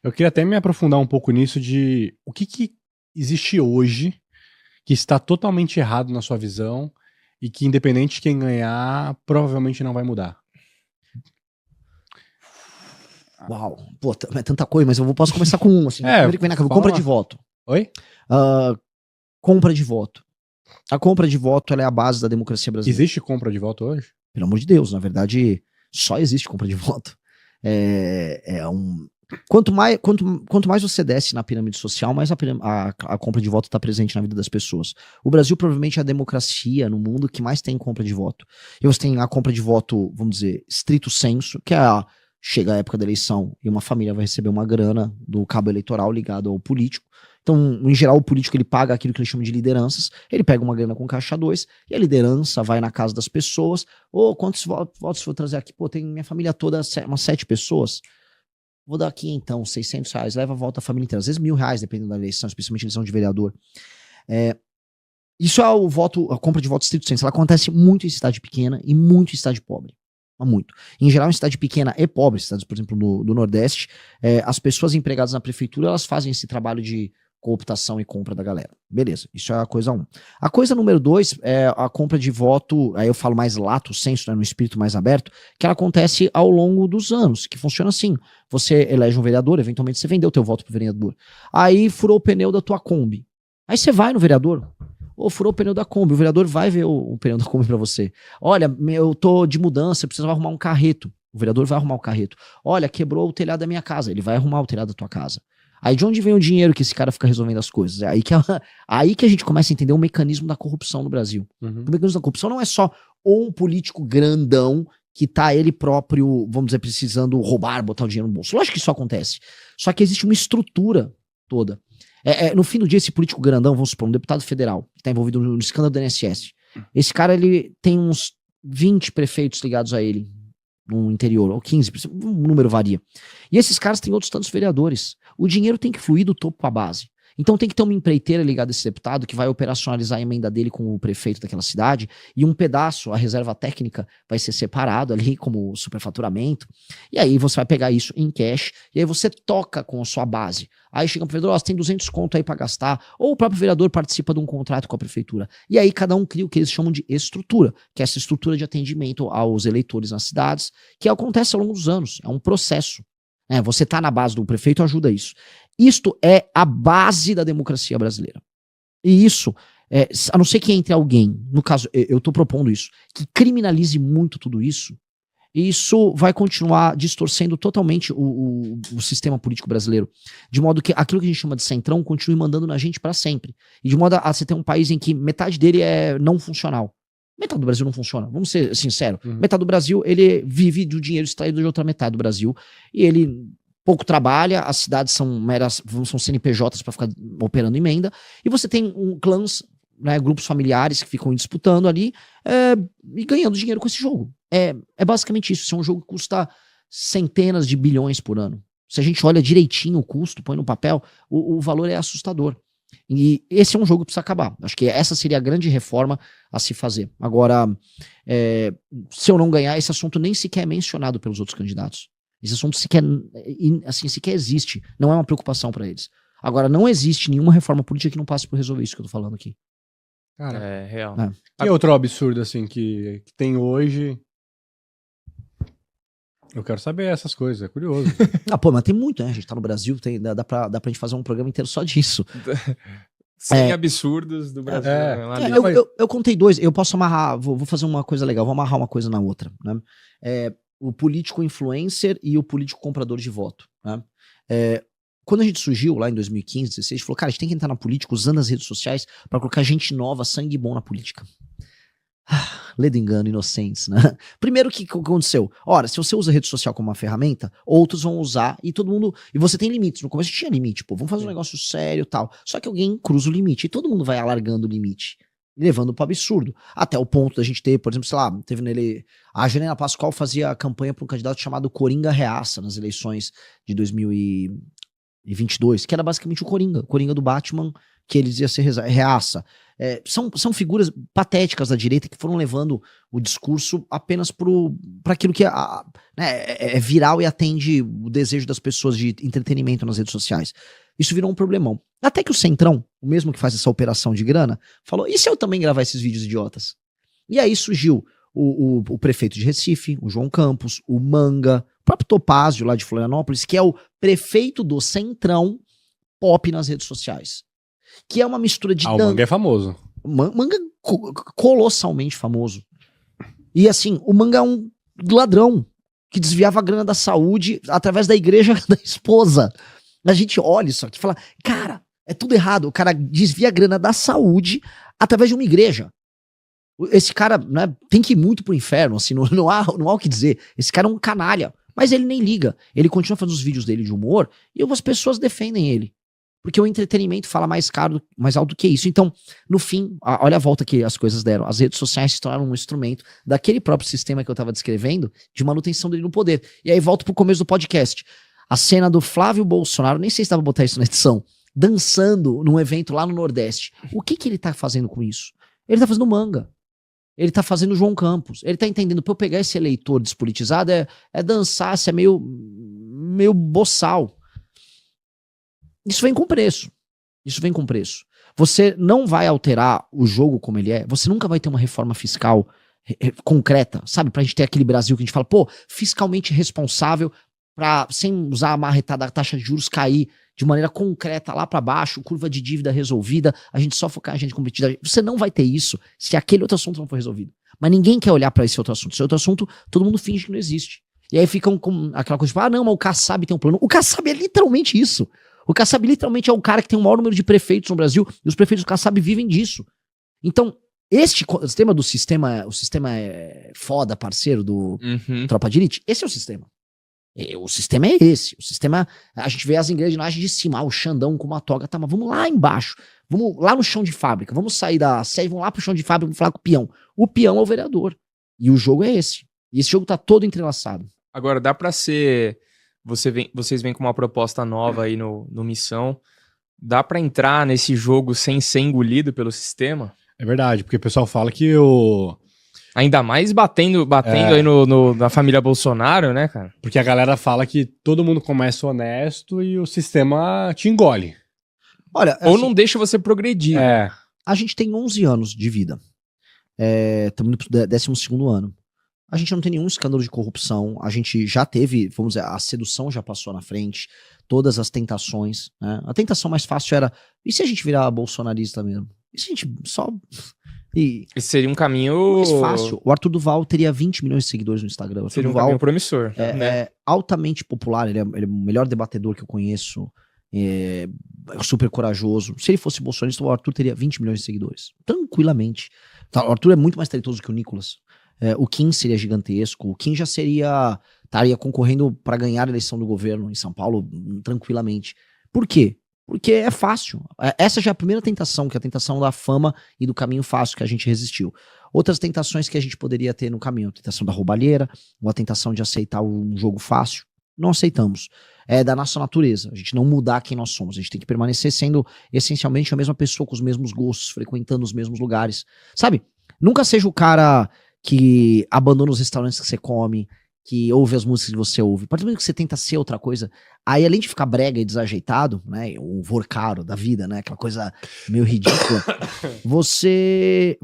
Eu queria até me aprofundar um pouco nisso de o que existe hoje que está totalmente errado na sua visão e que, independente de quem ganhar, provavelmente não vai mudar. Uau, pô, é tanta coisa, mas posso começar com um, assim. Primeiro que vem na cabeça, compra de voto. Oi? Compra de voto. A compra de voto, ela é a base da democracia brasileira. Existe compra de voto hoje? Pelo amor de Deus, na verdade, só existe compra de voto. Quanto mais você desce na pirâmide social, mais a compra de voto está presente na vida das pessoas. O Brasil provavelmente é a democracia no mundo que mais tem compra de voto. E você tem a compra de voto, vamos dizer, estrito sensu, que é chega a época da eleição e uma família vai receber uma grana do cabo eleitoral ligado ao político. Então, em geral, o político ele paga aquilo que ele chama de lideranças, ele pega uma grana com caixa 2 e a liderança vai na casa das pessoas. Quantos votos vou trazer aqui? Pô, tem minha família toda, umas 7 pessoas. Vou dar aqui então, R$600, leva a volta a família inteira. Às vezes R$1.000, dependendo da eleição, especialmente eleição de vereador. Isso é a compra de voto estrito sensu. Ela acontece muito em cidade pequena e muito em cidade pobre. Muito. Em geral, em cidade pequena e pobre, cidades, por exemplo, do Nordeste, as pessoas empregadas na prefeitura, elas fazem esse trabalho de cooptação e compra da galera. Beleza, isso é a coisa 1. A coisa número 2 é a compra de voto, aí eu falo mais lato sensu, né, no espírito mais aberto, que ela acontece ao longo dos anos, que funciona assim. Você elege um vereador, eventualmente você vendeu o teu voto pro vereador. Aí furou o pneu da tua Kombi. Aí você vai no vereador, furou o pneu da Kombi, o vereador vai ver o pneu da Kombi pra você. Olha, eu tô de mudança, eu preciso arrumar um carreto. O vereador vai arrumar o carreto. Olha, quebrou o telhado da minha casa, ele vai arrumar o telhado da tua casa. Aí de onde vem o dinheiro que esse cara fica resolvendo as coisas? É aí que a gente começa a entender o mecanismo da corrupção no Brasil. O mecanismo da corrupção não é só um político grandão que tá ele próprio, vamos dizer, precisando roubar, botar o dinheiro no bolso. Lógico que isso acontece. Só que existe uma estrutura toda. No fim do dia, esse político grandão, vamos supor, um deputado federal, que tá envolvido no escândalo do INSS. Esse cara, ele tem uns 20 prefeitos ligados a ele no interior, ou 15, o número varia. E esses caras têm outros tantos vereadores. O dinheiro tem que fluir do topo para a base. Então tem que ter uma empreiteira ligada a esse deputado que vai operacionalizar a emenda dele com o prefeito daquela cidade, e um pedaço, a reserva técnica, vai ser separado ali como superfaturamento, e aí você vai pegar isso em cash, e aí você toca com a sua base. Aí chega pro vereador, você tem 200 conto aí pra gastar, ou o próprio vereador participa de um contrato com a prefeitura. E aí cada um cria o que eles chamam de estrutura, que é essa estrutura de atendimento aos eleitores nas cidades, que acontece ao longo dos anos, é um processo. Você tá na base do prefeito, ajuda isso. Isto é a base da democracia brasileira. E isso, a não ser que entre alguém, no caso, eu estou propondo isso, que criminalize muito tudo isso, isso vai continuar distorcendo totalmente o sistema político brasileiro. De modo que aquilo que a gente chama de centrão continue mandando na gente para sempre. E de modo a você ter um país em que metade dele é não funcional. Metade do Brasil não funciona, vamos ser sinceros. Metade do Brasil, ele vive do dinheiro extraído de outra metade do Brasil. E ele pouco trabalha, as cidades são CNPJs para ficar operando emenda. E você tem clãs, né, grupos familiares que ficam disputando ali e ganhando dinheiro com esse jogo. É basicamente isso. Isso é um jogo que custa centenas de bilhões por ano. Se a gente olha direitinho o custo, põe no papel, o valor é assustador. E esse é um jogo que precisa acabar. Acho que essa seria a grande reforma a se fazer. Agora, se eu não ganhar, esse assunto nem sequer é mencionado pelos outros candidatos. Esse assunto sequer existe. Não é uma preocupação para eles. Agora, não existe nenhuma reforma política que não passe por resolver isso que eu tô falando aqui. Cara, é real. E outro absurdo, assim, que tem hoje... Eu quero saber essas coisas, é curioso. Mas tem muito, né? A gente tá no Brasil, dá pra gente fazer um programa inteiro só disso. 100 absurdos do Brasil. Eu contei 2, eu posso amarrar, vou fazer uma coisa legal, vou amarrar uma coisa na outra, né? O político influencer e o político comprador de voto, né? Quando a gente surgiu lá em 2015, 2016, a gente falou, cara, a gente tem que entrar na política usando as redes sociais pra colocar gente nova, sangue bom na política. Lê do engano, inocentes, né? Primeiro, o que aconteceu? Ora, se você usa a rede social como uma ferramenta, outros vão usar e todo mundo... E você tem limites. No começo tinha limite, vamos fazer um negócio sério e tal. Só que alguém cruza o limite e todo mundo vai alargando o limite, levando pro absurdo. Até o ponto da gente ter, por exemplo, sei lá, teve nele... A Janela Pascoal fazia campanha para um candidato chamado Coringa Reaça nas eleições de e 22, que era basicamente o Coringa do Batman, que eles iam ser reaça. São figuras patéticas da direita que foram levando o discurso apenas para aquilo que é viral e atende o desejo das pessoas de entretenimento nas redes sociais. Isso virou um problemão. Até que o Centrão, o mesmo que faz essa operação de grana, falou, e se eu também gravar esses vídeos idiotas? E aí surgiu o prefeito de Recife, o João Campos, o Manga, o próprio Topázio lá de Florianópolis, que é o prefeito do Centrão pop nas redes sociais. Que é uma mistura de... O Manga é famoso. Manga colossalmente famoso. E assim, o Manga é um ladrão que desviava a grana da saúde através da igreja da esposa. A gente olha isso aqui e fala, cara, é tudo errado. O cara desvia a grana da saúde através de uma igreja. Esse cara, né, tem que ir muito pro inferno, assim, não há o que dizer. Esse cara é um canalha. Mas ele nem liga. Ele continua fazendo os vídeos dele de humor e as pessoas defendem ele. Porque o entretenimento fala mais alto do que isso. Então, no fim, olha a volta que as coisas deram. As redes sociais se tornaram um instrumento daquele próprio sistema que eu estava descrevendo de manutenção dele no poder. E aí volto pro começo do podcast. A cena do Flávio Bolsonaro, nem sei se dava pra botar isso na edição, dançando num evento lá no Nordeste. O que ele tá fazendo com isso? Ele tá fazendo Manga. Ele tá fazendo João Campos. Ele tá entendendo, pra eu pegar esse eleitor despolitizado, é dançar, isso é meio boçal. Isso vem com preço. Você não vai alterar o jogo como ele é. Você nunca vai ter uma reforma fiscal concreta, sabe? Pra gente ter aquele Brasil que a gente fala, fiscalmente responsável, sem usar a marretada da taxa de juros cair de maneira concreta lá pra baixo, curva de dívida resolvida, a gente só focar a gente competitividade. Você não vai ter isso se aquele outro assunto não for resolvido. Mas ninguém quer olhar pra esse outro assunto. Esse outro assunto, todo mundo finge que não existe. E aí ficam com aquela coisa tipo, não, mas o Kassab tem um plano. O Kassab é literalmente isso. O Kassab literalmente é o cara que tem o maior número de prefeitos no Brasil e os prefeitos do Kassab vivem disso. Então, o sistema é foda, parceiro do Tropa de Elite, esse é o sistema. O sistema é esse. O sistema, a gente vê as engrenagens de cima, o Xandão com uma toga, tá, mas vamos lá embaixo, vamos lá no chão de fábrica, vamos sair da sede, vamos lá pro chão de fábrica, vamos falar com o peão. O peão é o vereador. E o jogo é esse. E esse jogo tá todo entrelaçado. Agora, dá pra ser... Vocês vêm com uma proposta nova aí no Missão. Dá pra entrar nesse jogo sem ser engolido pelo sistema? É verdade, porque o pessoal fala que Ainda mais batendo aí na família Bolsonaro, né, cara? Porque a galera fala que todo mundo começa honesto e o sistema te engole. Olha, ou assim, não deixa você progredir. A gente tem 11 anos de vida. Estamos indo pro 12º ano. A gente não tem nenhum escândalo de corrupção, a gente já teve, vamos dizer, a sedução já passou na frente, todas as tentações, né? A tentação mais fácil era, e se a gente virar bolsonarista mesmo? E se a gente só... Esse seria um caminho... mais fácil. O Arthur Duval teria 20 milhões de seguidores no Instagram. Seria um caminho promissor. É altamente popular, ele é o melhor debatedor que eu conheço, é super corajoso. Se ele fosse bolsonarista, o Arthur teria 20 milhões de seguidores. Tranquilamente. O Arthur é muito mais talentoso que o Nicolas. O Kim seria gigantesco. O Kim já estaria concorrendo para ganhar a eleição do governo em São Paulo tranquilamente. Por quê? Porque é fácil. Essa já é a primeira tentação, que é a tentação da fama e do caminho fácil que a gente resistiu. Outras tentações que a gente poderia ter no caminho, a tentação da roubalheira, ou a tentação de aceitar um jogo fácil. Não aceitamos. É da nossa natureza. A gente não mudar quem nós somos. A gente tem que permanecer sendo essencialmente a mesma pessoa, com os mesmos gostos, frequentando os mesmos lugares. Sabe? Nunca seja o cara que abandona os restaurantes que você come, que ouve as músicas que você ouve. A partir do momento que você tenta ser outra coisa, aí além de ficar brega e desajeitado, né, o vorcaro da vida, né, aquela coisa meio ridícula, você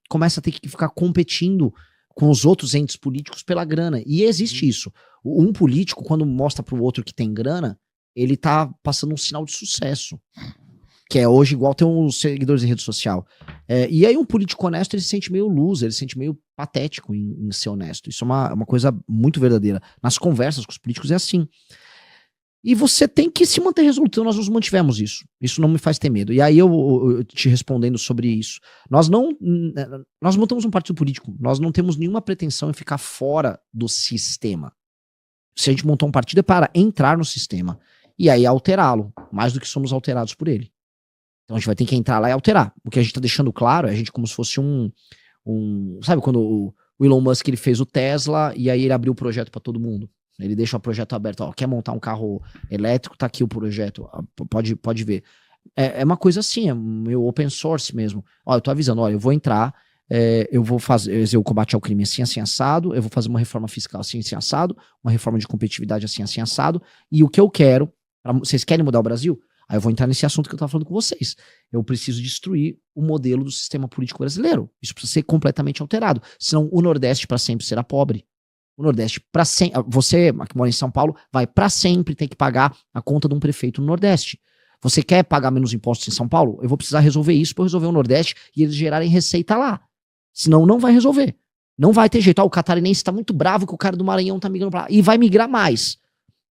começa a ter que ficar competindo com os outros entes políticos pela grana. E existe isso. Um político, quando mostra pro outro que tem grana, ele tá passando um sinal de sucesso. Que é hoje igual ter uns seguidores em rede social. E aí um político honesto, ele se sente meio loser, ele se sente meio patético em ser honesto. Isso é uma coisa muito verdadeira. Nas conversas com os políticos é assim. E você tem que se manter resoluto. Nós nos mantivemos isso. Isso não me faz ter medo. E aí eu te respondendo sobre isso. Nós montamos um partido político. Nós não temos nenhuma pretensão em ficar fora do sistema. Se a gente montou um partido é para entrar no sistema. E aí alterá-lo. Mais do que somos alterados por ele. Então a gente vai ter que entrar lá e alterar. O que a gente tá deixando claro é a gente como se fosse sabe quando o Elon Musk ele fez o Tesla e aí ele abriu o projeto para todo mundo? Ele deixa o projeto aberto. Ó, quer montar um carro elétrico? Tá aqui o projeto. Pode ver. É uma coisa assim, é meio open source mesmo. Ó, eu tô avisando, ó, eu vou entrar, eu vou fazer o combate ao crime assim, assim, assado, eu vou fazer uma reforma fiscal assim, assim, assado, uma reforma de competitividade assim, assim, assado, e o que eu quero, vocês querem mudar o Brasil? Aí eu vou entrar nesse assunto que eu tava falando com vocês. Eu preciso destruir o modelo do sistema político brasileiro. Isso precisa ser completamente alterado. Senão o Nordeste para sempre será pobre. O Nordeste para sempre... Você, que mora em São Paulo, vai para sempre ter que pagar a conta de um prefeito no Nordeste. Você quer pagar menos impostos em São Paulo? Eu vou precisar resolver isso para resolver o Nordeste e eles gerarem receita lá. Senão não vai resolver. Não vai ter jeito. O catarinense tá muito bravo que o cara do Maranhão tá migrando pra lá. E vai migrar mais.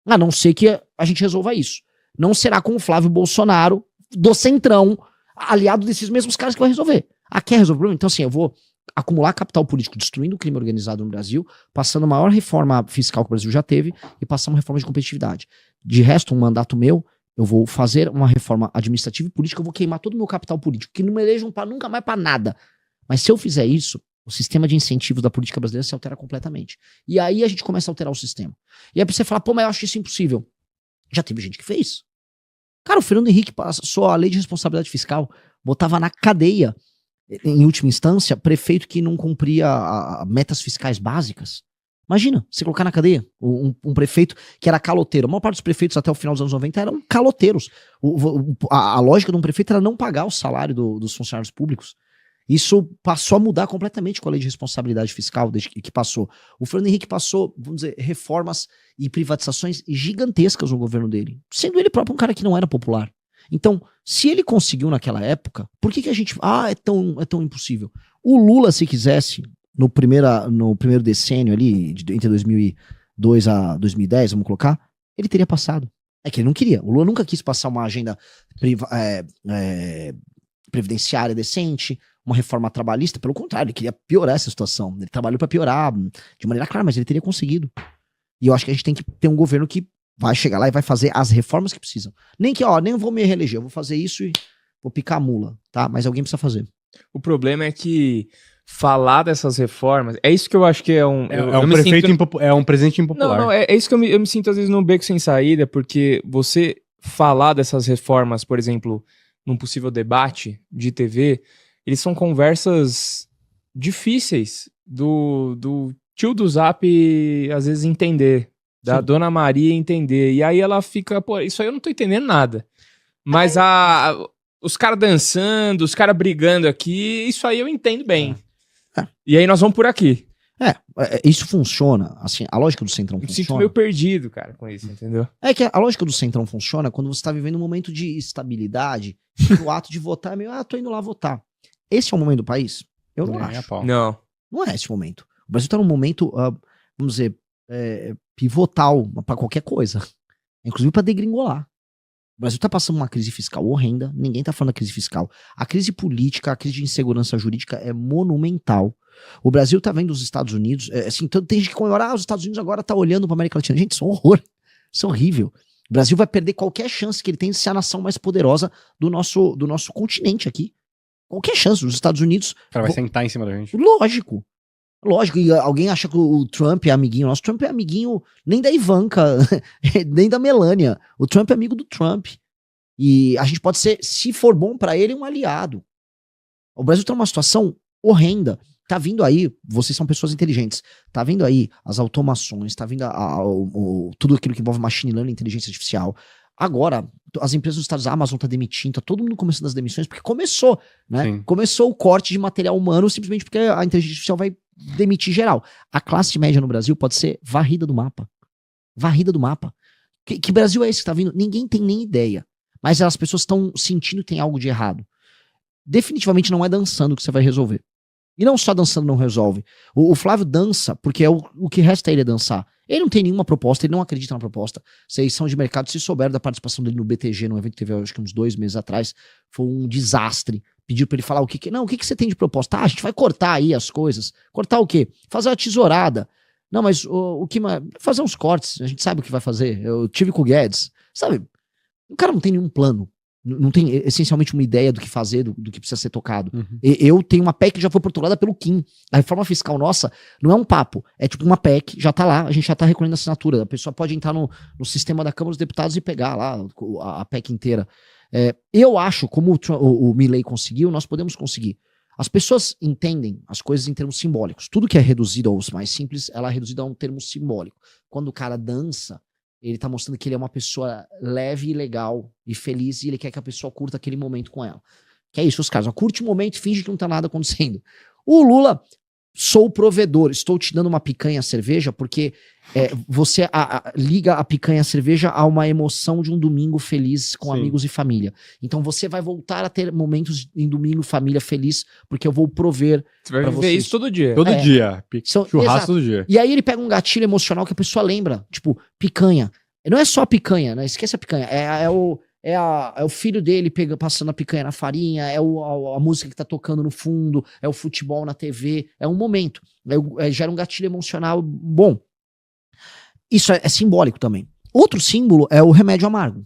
A não ser que a gente resolva isso. Não será com o Flávio Bolsonaro, do Centrão, aliado desses mesmos caras que vai resolver. Quer resolver o problema? Então, assim, eu vou acumular capital político destruindo o crime organizado no Brasil, passando a maior reforma fiscal que o Brasil já teve e passando uma reforma de competitividade. De resto, um mandato meu, eu vou fazer uma reforma administrativa e política, eu vou queimar todo o meu capital político, que não me elejam nunca mais para nada. Mas se eu fizer isso, o sistema de incentivos da política brasileira se altera completamente. E aí a gente começa a alterar o sistema. E aí você fala, pô, mas eu acho isso impossível. Já teve gente que fez. Cara, o Fernando Henrique passou a lei de responsabilidade fiscal, botava na cadeia, em última instância, prefeito que não cumpria metas fiscais básicas. Imagina, você colocar na cadeia um prefeito que era caloteiro. A maior parte dos prefeitos até o final dos anos 90 eram caloteiros. A lógica de um prefeito era não pagar o salário dos funcionários públicos. Isso passou a mudar completamente com a lei de responsabilidade fiscal desde que passou. O Fernando Henrique passou, vamos dizer, reformas e privatizações gigantescas no governo dele, sendo ele próprio um cara que não era popular. Então, se ele conseguiu naquela época, por que a gente... é tão impossível. O Lula, se quisesse, no primeiro decênio ali, entre 2002 a 2010, vamos colocar, ele teria passado. É que ele não queria. O Lula nunca quis passar uma agenda previdenciária decente, uma reforma trabalhista, pelo contrário, ele queria piorar essa situação. Ele trabalhou para piorar de maneira clara, mas ele teria conseguido. E eu acho que a gente tem que ter um governo que vai chegar lá e vai fazer as reformas que precisam. Nem que, nem vou me reeleger, eu vou fazer isso e vou picar a mula, tá? Mas alguém precisa fazer. O problema é que falar dessas reformas, é isso que eu acho que é um... É um presente impopular. Não, é isso que eu me sinto às vezes num beco sem saída, porque você falar dessas reformas, por exemplo, num possível debate de TV, eles são conversas difíceis do tio do Zap às vezes entender, da Sim. Dona Maria entender, e aí ela fica, pô, isso aí eu não tô entendendo nada. Mas os caras dançando, os caras brigando aqui, isso aí eu entendo bem. E aí nós vamos por aqui. Isso funciona, assim, a lógica do Centrão Me funciona. sinto meio perdido, cara, com isso, entendeu? É que a lógica do Centrão funciona quando você está vivendo um momento de estabilidade, e o ato de votar é meio, tô indo lá votar. Esse é o momento do país? Eu não acho. Não. Não é esse o momento. O Brasil está num momento, vamos dizer, pivotal para qualquer coisa. Inclusive para degringolar. O Brasil está passando uma crise fiscal horrenda. Ninguém está falando da crise fiscal. A crise política, a crise de insegurança jurídica é monumental. O Brasil está vendo os Estados Unidos. Assim, tem gente que comemora, os Estados Unidos agora tá olhando para América Latina. Gente, isso é um horror. Isso é horrível. O Brasil vai perder qualquer chance que ele tem de ser a nação mais poderosa do nosso continente aqui. Qualquer chance. Os Estados Unidos... O cara vai sentar em cima da gente. Lógico. E alguém acha que o Trump é amiguinho. Nosso Trump é amiguinho nem da Ivanka, nem da Melania. O Trump é amigo do Trump. E a gente pode ser, se for bom pra ele, um aliado. O Brasil tá numa situação horrenda. Tá vindo aí, vocês são pessoas inteligentes, tá vindo aí as automações, tá vindo tudo aquilo que envolve machine learning, inteligência artificial. Agora, as empresas dos Estados Unidos, a Amazon tá demitindo, tá todo mundo começando as demissões, porque começou, né? Sim. Começou o corte de material humano, simplesmente porque a inteligência artificial vai demitir geral. A classe média no Brasil pode ser varrida do mapa. Varrida do mapa. Que Brasil é esse que tá vindo? Ninguém tem nem ideia. Mas as pessoas estão sentindo que tem algo de errado. Definitivamente não é dançando que você vai resolver. E não só dançando não resolve. O Flávio dança, porque o que resta a ele é dançar. Ele não tem nenhuma proposta, ele não acredita na proposta. Vocês são de mercado, se souberam da participação dele no BTG, num evento que teve acho que uns 2 meses atrás, foi um desastre. Pediu pra ele falar o que você tem de proposta? A gente vai cortar aí as coisas. Cortar o quê? Fazer uma tesourada. Não, mas o que... Fazer uns cortes, a gente sabe o que vai fazer. Eu tive com o Guedes. Sabe? O cara não tem nenhum plano. Não tem essencialmente uma ideia do que fazer, do que precisa ser tocado. Uhum. Eu tenho uma PEC que já foi protocolada pelo Kim. A reforma fiscal nossa não é um papo, é tipo uma PEC, já tá lá, a gente já tá recolhendo a assinatura. A pessoa pode entrar no sistema da Câmara dos Deputados e pegar lá a PEC inteira. Eu acho, como o Milei conseguiu, nós podemos conseguir. As pessoas entendem as coisas em termos simbólicos. Tudo que é reduzido aos mais simples, ela é reduzida a um termo simbólico. Quando o cara dança, ele tá mostrando que ele é uma pessoa leve e legal e feliz e ele quer que a pessoa curta aquele momento com ela. Que é isso, os caras. Curte o momento e finge que não tá nada acontecendo. O Lula, sou o provedor, estou te dando uma picanha cerveja porque você liga a picanha cerveja a uma emoção de um domingo feliz com Sim. amigos e família. Então você vai voltar a ter momentos em domingo, família feliz, porque eu vou prover. Você vai pra viver vocês. isso todo dia. Todo dia. Churrasco Exato. todo dia. E aí ele pega um gatilho emocional que a pessoa lembra, tipo, picanha. Não é só a picanha, né? Esquece a picanha. É o filho dele passando a picanha na farinha, a música que tá tocando no fundo, é o futebol na TV, é um momento. Gera um gatilho emocional bom. Isso é simbólico também. Outro símbolo é o remédio amargo.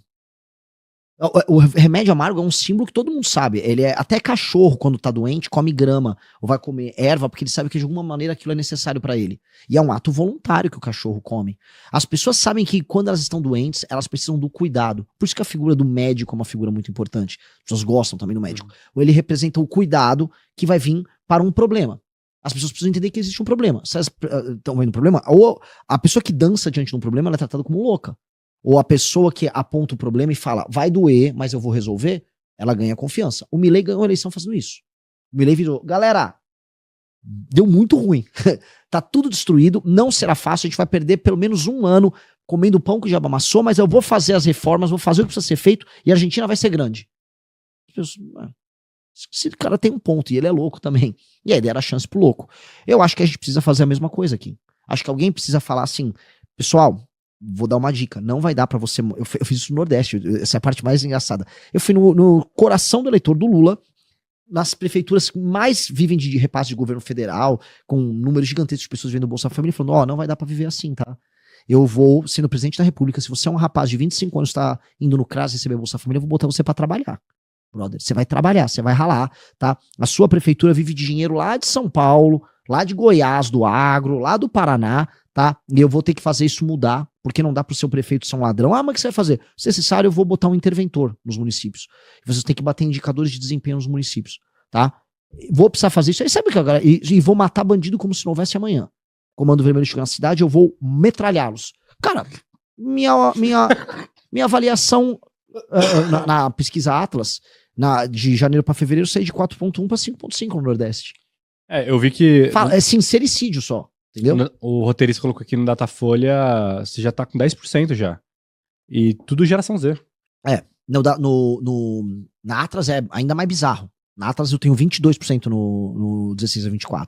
O remédio amargo é um símbolo que todo mundo sabe. Ele até cachorro, quando tá doente, come grama ou vai comer erva, porque ele sabe que de alguma maneira aquilo é necessário pra ele. E é um ato voluntário que o cachorro come. As pessoas sabem que quando elas estão doentes, elas precisam do cuidado. Por isso que a figura do médico é uma figura muito importante. As pessoas gostam também do médico. Ou ele representa o cuidado que vai vir para um problema. As pessoas precisam entender que existe um problema. Se elas estão vendo um problema, ou a pessoa que dança diante de um problema, ela é tratada como louca. Ou a pessoa que aponta o problema e fala, vai doer, mas eu vou resolver, ela ganha confiança. O Milei ganhou a eleição fazendo isso. O Milei virou, galera, deu muito ruim. Tá tudo destruído, não será fácil, a gente vai perder pelo menos um ano comendo pão que o diabo amassou, mas eu vou fazer as reformas, vou fazer o que precisa ser feito e a Argentina vai ser grande. Esse cara tem um ponto, e ele é louco também. E aí deram a chance pro louco. Eu acho que a gente precisa fazer a mesma coisa aqui. Acho que alguém precisa falar assim, pessoal, vou dar uma dica, não vai dar pra você... Eu fiz isso no Nordeste, essa é a parte mais engraçada. Eu fui no coração do eleitor do Lula, nas prefeituras que mais vivem de repasse de governo federal, com um número gigantesco de pessoas vivendo do Bolsa Família, falando, não vai dar pra viver assim, tá? Eu vou, sendo presidente da República, se você é um rapaz de 25 anos, tá indo no CRAS receber Bolsa Família, eu vou botar você pra trabalhar. Brother, você vai trabalhar, você vai ralar, tá? A sua prefeitura vive de dinheiro lá de São Paulo, lá de Goiás, do agro, lá do Paraná, tá? E eu vou ter que fazer isso mudar, porque não dá pro seu prefeito ser um ladrão. Mas o que você vai fazer? Se necessário, eu vou botar um interventor nos municípios. Vocês têm que bater indicadores de desempenho nos municípios, tá? Vou precisar fazer isso. Aí sabe o que agora? E vou matar bandido como se não houvesse amanhã. Comando Vermelho chegou na cidade, eu vou metralhá-los. Cara, minha avaliação na pesquisa Atlas, de janeiro para fevereiro, saiu de 4.1 para 5.5 no Nordeste. Eu vi que... É sincericídio só, entendeu? O roteirista colocou aqui no Datafolha, você já tá com 10% já. E tudo geração Z. Na Atlas é ainda mais bizarro. Na Atlas eu tenho 22% no 16 a 24.